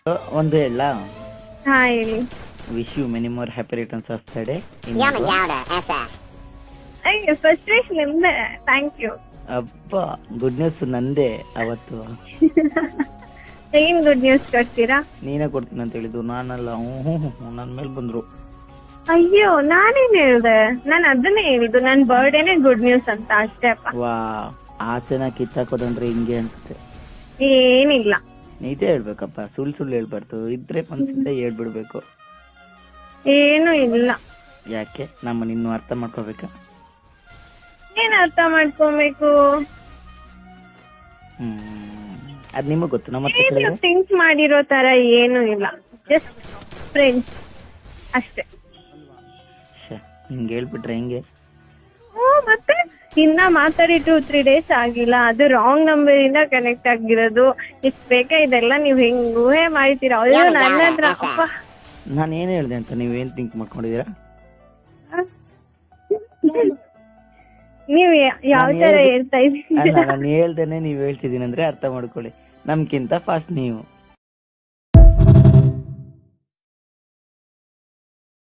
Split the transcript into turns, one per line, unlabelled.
ಒಂದು ಹೇಳ.
ಹಾ ಹೇಳಿ.
Wish you many more happy returns of the day.
ಅಯ್ಯೋ ಫಸ್ಟ್ ವಿಶ್ ನಿಮ್ದೆ, ಥ್ಯಾಂಕ್ ಯು.
ಅಪ್ಪ ಗುಡ್ ನ್ಯೂಸ್ ನಂದೇ ಅವತ್ತು.
ಏನ್ ಗುಡ್ ನ್ಯೂಸ್ ಕೊಡ್ತೀರಾ?
ನೀನೇ ಕೊಡ್ತೀನಿ ಅಂತ ಹೇಳಿದ್ದು, ನಾನಲ್ಲ. ನನ್ ಮೇಲೆ ಬಂದ್ರು.
ಅಯ್ಯೋ ನಾನೇನ್ ಹೇಳ್ದೆ? ನಾನ್ ಅದನ್ನೇ ಹೇಳಿದ್ದು, ನನ್ ಬರ್ಡೇನೆ ಗುಡ್ ನ್ಯೂಸ್ ಅಂತ ಅಷ್ಟೇ ಅಪ್ಪ.
ವಾ, ಆಚೆನ ಕಿತ್ತಾಕೋದಂದ್ರೆ ಹಿಂಗೆ ಅನ್ಸುತ್ತೆ.
ಏನಿಲ್ಲ,
ನೀದೇ ಹೇಳ್ಬೇಕಪ್ಪ, ಸುಳ್ಳು ಹೇಳ್ಬಾರ್ದು. ಇದ್ರೆ ಮನ್ಸಿಂದ ಹೇಳ್ಬಿಡ್ಬೇಕು.
ಏನು ಇಲ್ಲ.
ಯಾಕೆ ನಮ್ಮನ್ನ ಇನ್ನು ಅರ್ಥ ಮಾಡ್ಕೋಬೇಕಾ?
ಏನ್ ಅರ್ಥ ಮಾಡ್ಕೊಬೇಕು?
ಅದ್ ನಿಮಗ್ ಗೊತ್ತು. ನಮ್ಮ
ಥಿಂಕ್ ಮಾಡಿರೋ ತರ ಏನು ಇಲ್ಲ, ಜಸ್ಟ್ ಫ್ರೆಂಡ್ಸ್ ಅಷ್ಟೇ.
ಹಿಂಗೆ ಹೇಳ್ಬಿಟ್ರೆ ಹೆಂಗೆ?
ಮತ್ತೆ ಇನ್ನ ಮಾತಾಡಿ 2-3 days ಆಗಿಲ್ಲ, ಅದು ರಾಂಗ್ ನಂಬರ್ ಇಂದ ಕನೆಕ್ಟ್ ಆಗಿರೋದು. ಇಷ್ಟ ಬೇಕಾ ಇದೆಲ್ಲ? ನೀವ್ ಹೆಂಗ್ ಊಹೆ ಮಾಡ್ತೀರಾ? ಅಯ್ಯೋ ನನ್ನ ಹತ್ರ ಅಪ್ಪ.
ನಾನು ಏನ್ ಹೇಳ್ದೆ ಅಂತ ನೀವೇನ್ ಥಿಂಕ್ ಮಾಡ್ಕೊಂಡಿದೀರಾ?
ನೀವ್ ಯಾವ ತರ ಹೇಳ್ತಾ ಇದ್ದೀರಾ?
ನಾನು ಹೇಳ್ದೇನೆ ನೀವ್ ಹೇಳ್ತಿದೀನಿ ಅಂದ್ರೆ ಅರ್ಥ ಮಾಡ್ಕೊಳ್ಳಿ. ನಮ್ಗಿಂತ ಫಾಸ್ಟ್ ನೀವು.